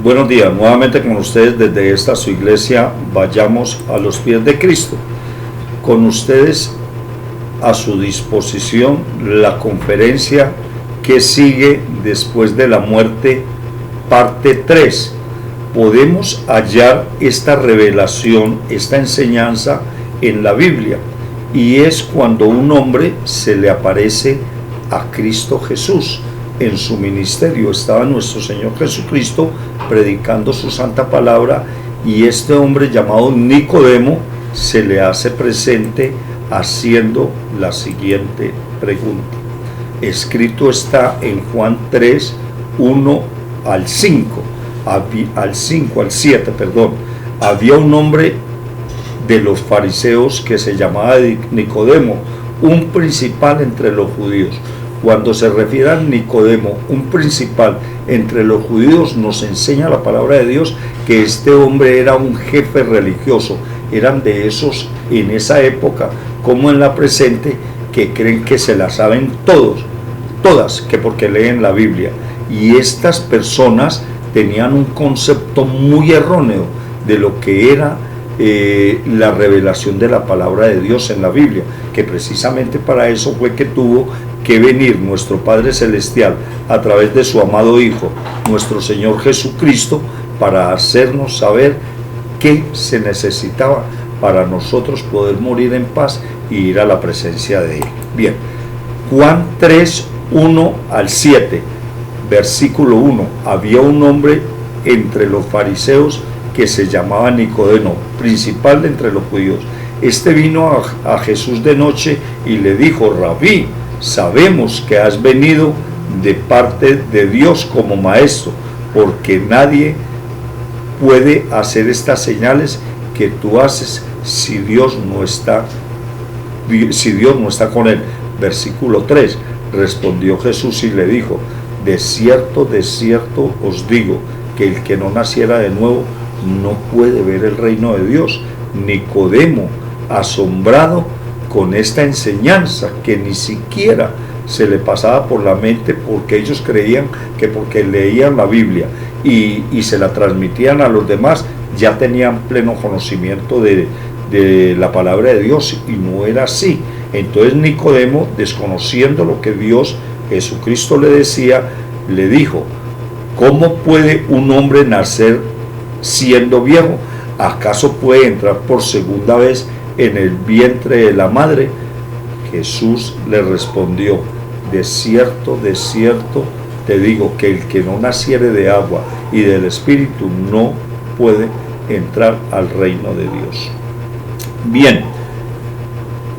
Buenos días, nuevamente con ustedes desde esta su iglesia, Vayamos a los pies de Cristo. Con ustedes a su disposición la conferencia que sigue después de la muerte, parte 3. Podemos hallar esta revelación, esta enseñanza en la Biblia, y es cuando un hombre se le aparece a Cristo Jesús. En su ministerio estaba nuestro Señor Jesucristo predicando su santa palabra, y este hombre llamado Nicodemo se le hace presente haciendo la siguiente pregunta. Escrito está en Juan 3, 1 al 5, al 7, perdón. Había un hombre de los fariseos que se llamaba Nicodemo, un principal entre los judíos. Cuando se refiere a Nicodemo, un principal entre los judíos, nos enseña la palabra de Dios que este hombre era un jefe religioso. Eran de esos en esa época, como en la presente, que creen que se la saben todas, que porque leen la Biblia. Y estas personas tenían un concepto muy erróneo de lo que era la revelación de la palabra de Dios en la Biblia, que precisamente para eso fue que tuvo que venir nuestro Padre Celestial a través de su amado Hijo, nuestro Señor Jesucristo, para hacernos saber qué se necesitaba para nosotros poder morir en paz y ir a la presencia de Él. Bien, Juan 3, 1 al 7, versículo 1. Había un hombre entre los fariseos que se llamaba Nicodemo, principal de entre los judíos. Este vino a Jesús de noche y le dijo: Rabí, sabemos que has venido de parte de Dios como maestro, porque nadie puede hacer estas señales que tú haces si Dios no está con él. Versículo 3. Respondió Jesús y le dijo: de cierto os digo, que el que no naciera de nuevo no puede ver el reino de Dios. Nicodemo, asombrado con esta enseñanza que ni siquiera se le pasaba por la mente, porque ellos creían que porque leían la Biblia y se la transmitían a los demás, ya tenían pleno conocimiento de la palabra de Dios, y no era así. Entonces Nicodemo, desconociendo lo que Dios, Jesucristo, le decía, le dijo: ¿cómo puede un hombre nacer siendo viejo? ¿Acaso puede entrar por segunda vez en el vientre de la madre? Jesús le respondió: de cierto te digo, que el que no naciere de agua y del Espíritu no puede entrar al reino de Dios. Bien,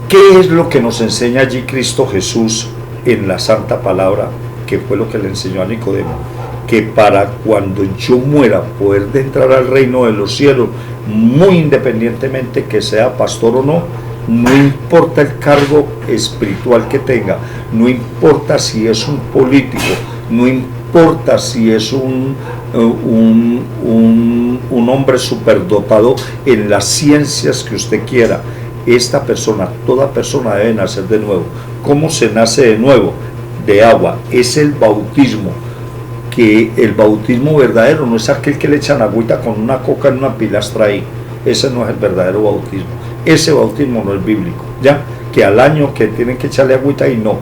¿qué es lo que nos enseña allí Cristo Jesús en la santa palabra? Que fue lo que le enseñó a Nicodemo: que para cuando yo muera poder de entrar al reino de los cielos, muy independientemente que sea pastor o no, no importa el cargo espiritual que tenga, no importa si es un político, no importa si es un hombre superdotado en las ciencias que usted quiera, esta persona, toda persona debe nacer de nuevo. ¿Cómo se nace de nuevo? De agua. Es el bautismo. Que el bautismo verdadero no es aquel que le echan agüita con una coca en una pilastra ahí. Ese no es el verdadero bautismo. Ese bautismo no es bíblico, ya que al año que tienen que echarle agüita, y no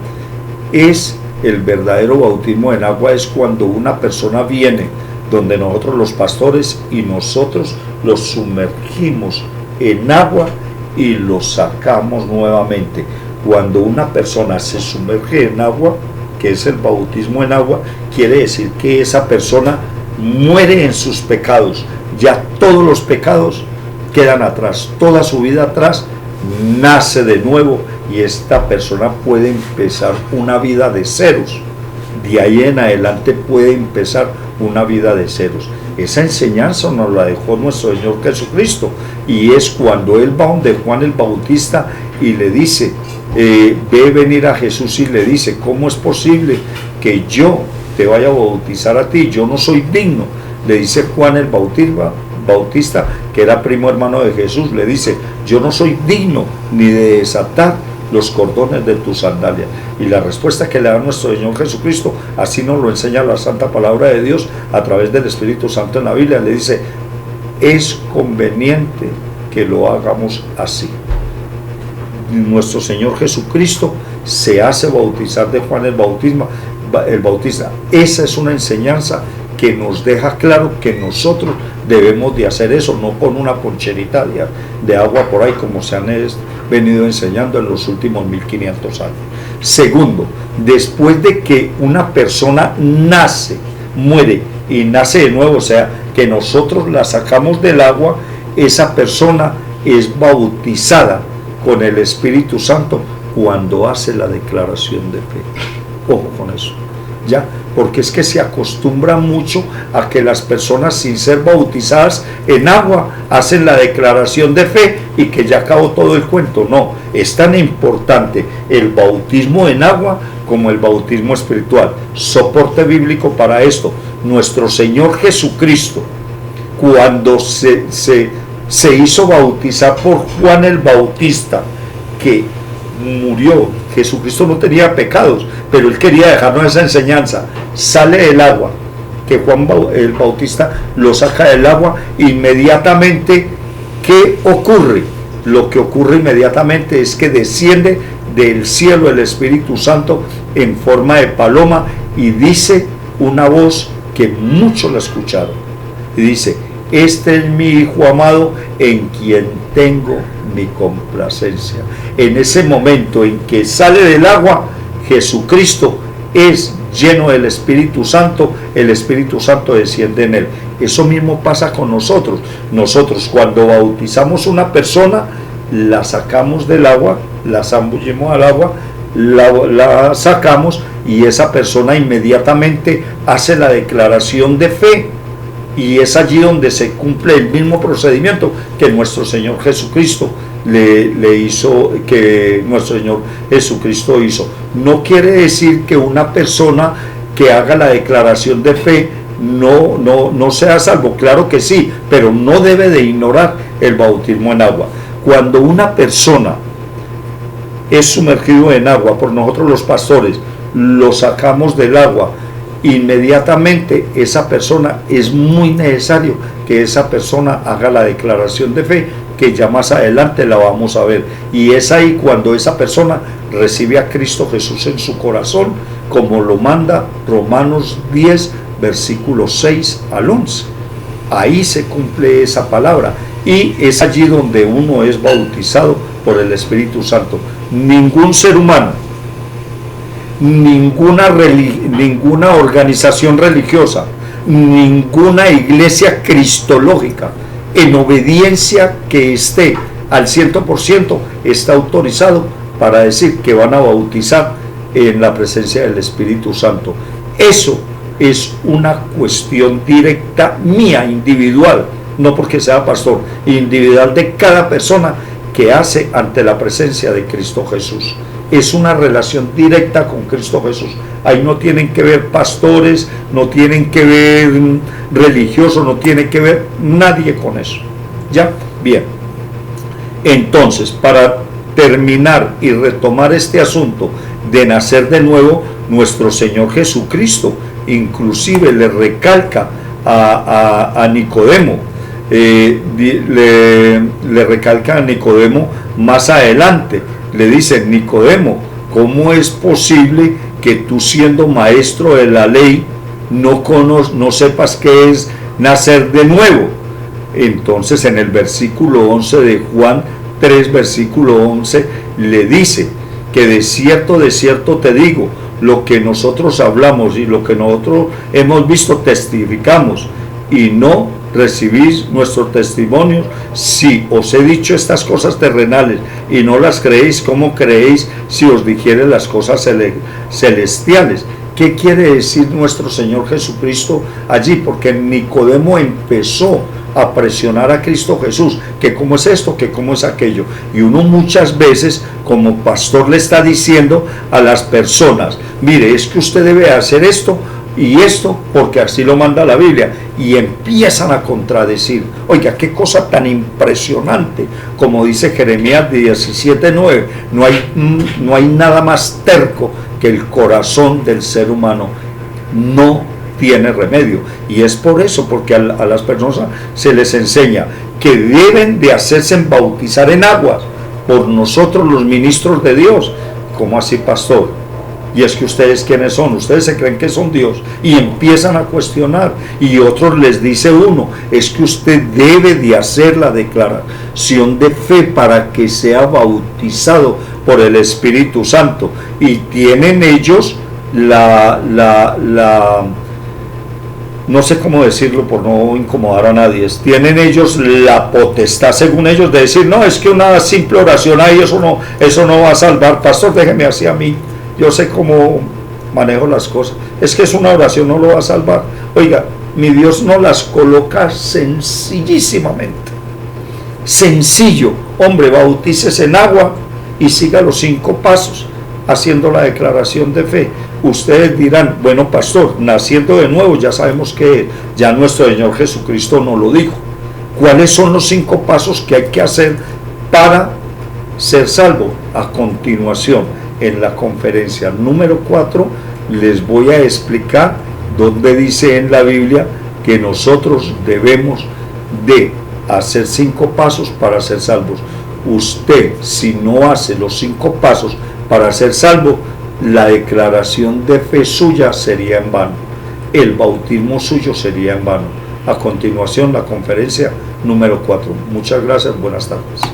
es el verdadero bautismo en agua. Es cuando una persona viene donde nosotros los pastores y nosotros los sumergimos en agua y los sacamos nuevamente. Cuando una persona se sumerge en agua, que es el bautismo en agua, quiere decir que esa persona muere en sus pecados. Ya todos los pecados quedan atrás, toda su vida atrás, nace de nuevo, y esta persona puede empezar una vida de ceros. De ahí en adelante puede empezar una vida de ceros. Esa enseñanza nos la dejó nuestro Señor Jesucristo, y es cuando él va donde Juan el Bautista y le dice, ve venir a Jesús y le dice: ¿cómo es posible que yo te vaya a bautizar a ti? Yo no soy digno. Le dice Juan el Bautista, que era primo hermano de Jesús, le dice: yo no soy digno ni de desatar los cordones de tus sandalias. Y la respuesta que le da nuestro Señor Jesucristo, así nos lo enseña la Santa Palabra de Dios a través del Espíritu Santo en la Biblia, le dice: es conveniente que lo hagamos así. Nuestro Señor Jesucristo se hace bautizar de Juan el Bautista. Esa es una enseñanza que nos deja claro que nosotros debemos de hacer eso, no con una poncherita de agua por ahí como se han venido enseñando en los últimos 1500 años. Segundo, después de que una persona nace, muere y nace de nuevo, o sea, que nosotros la sacamos del agua, esa persona es bautizada con el Espíritu Santo cuando hace la declaración de fe. Ojo con eso, ¿ya? Porque es que se acostumbra mucho a que las personas, sin ser bautizadas en agua, hacen la declaración de fe y que ya acabó todo el cuento. No, es tan importante el bautismo en agua como el bautismo espiritual. Soporte bíblico para esto: nuestro Señor Jesucristo, cuando se hizo bautizar por Juan el Bautista, que murió, Jesucristo no tenía pecados, pero él quería dejarnos esa enseñanza. Sale del agua, que Juan el Bautista lo saca del agua, inmediatamente, ¿qué ocurre? Lo que ocurre inmediatamente es que desciende del cielo el Espíritu Santo en forma de paloma y dice una voz que muchos la escucharon, y dice: este es mi Hijo amado, en quien tengo mi complacencia. En ese momento en que sale del agua, Jesucristo es lleno del Espíritu Santo, el Espíritu Santo desciende en él. Eso mismo pasa con nosotros. Nosotros, cuando bautizamos una persona, la sacamos del agua, la zambullimos al agua, la sacamos, y esa persona inmediatamente hace la declaración de fe. Y es allí donde se cumple el mismo procedimiento que nuestro Señor Jesucristo le hizo, que nuestro Señor Jesucristo hizo. No quiere decir que una persona que haga la declaración de fe no sea salvo. Claro que sí, pero no debe de ignorar el bautismo en agua. Cuando una persona es sumergido en agua por nosotros los pastores, lo sacamos del agua, inmediatamente esa persona, es muy necesario que esa persona haga la declaración de fe, que ya más adelante la vamos a ver, y es ahí cuando esa persona recibe a Cristo Jesús en su corazón, como lo manda Romanos 10 versículos 6 al 11. Ahí se cumple esa palabra, y es allí donde uno es bautizado por el Espíritu Santo. Ningún ser humano, ninguna organización religiosa, ninguna iglesia cristológica, en obediencia que esté al 100%, está autorizado para decir que van a bautizar en la presencia del Espíritu Santo. Eso es una cuestión directa mía, individual, no porque sea pastor, individual de cada persona que hace ante la presencia de Cristo Jesús. Es una relación directa con Cristo Jesús. Ahí no tienen que ver pastores, no tienen que ver religiosos, no tiene que ver nadie con eso. ¿Ya? Bien. Entonces, para terminar y retomar este asunto de nacer de nuevo, nuestro Señor Jesucristo inclusive le recalca a Nicodemo, le recalca a Nicodemo más adelante. Le dice: Nicodemo, ¿cómo es posible que tú, siendo maestro de la ley, no sepas qué es nacer de nuevo? Entonces, en el versículo 11 de Juan 3, versículo 11, le dice que de cierto te digo, lo que nosotros hablamos y lo que nosotros hemos visto testificamos, y no recibís nuestro testimonio. Si os he dicho estas cosas terrenales y no las creéis, ¿cómo creéis si os dijere las cosas celestiales? ¿Qué quiere decir nuestro Señor Jesucristo allí? Porque Nicodemo empezó a presionar a Cristo Jesús, que cómo es esto, que cómo es aquello, y uno muchas veces como pastor le está diciendo a las personas: mire, es que usted debe hacer esto Y esto porque así lo manda la Biblia. Y empiezan a contradecir. Oiga, qué cosa tan impresionante. Como dice Jeremías 17:9, no hay nada más terco que el corazón del ser humano. No tiene remedio. Y es por eso, porque a las personas se les enseña que deben de hacerse bautizar en aguas por nosotros los ministros de Dios. ¿Cómo así, pastor? Y es que ustedes, ¿quiénes son? Ustedes se creen que son Dios y empiezan a cuestionar. Y otros les dice uno, es que usted debe de hacer la declaración de fe para que sea bautizado por el Espíritu Santo. Y tienen ellos no sé cómo decirlo por no incomodar a nadie, tienen ellos la potestad, según ellos, de decir, no, es que una simple oración ahí, eso no va a salvar. Pastor, déjeme así a mí, yo sé cómo manejo las cosas. Es que es una oración, no lo va a salvar. Oiga, mi Dios nos las coloca sencillísimamente. Sencillo. Hombre, bautícese en agua y siga los 5 pasos haciendo la declaración de fe. Ustedes dirán, bueno, pastor, naciendo de nuevo, ya sabemos que ya nuestro Señor Jesucristo nos lo dijo. ¿Cuáles son los 5 pasos que hay que hacer para ser salvo? A continuación, en la conferencia número 4, les voy a explicar dónde dice en la Biblia que nosotros debemos de hacer 5 pasos para ser salvos. Usted, si no hace los 5 pasos para ser salvo, la declaración de fe suya sería en vano, el bautismo suyo sería en vano. A continuación, la conferencia número 4. Muchas gracias, buenas tardes.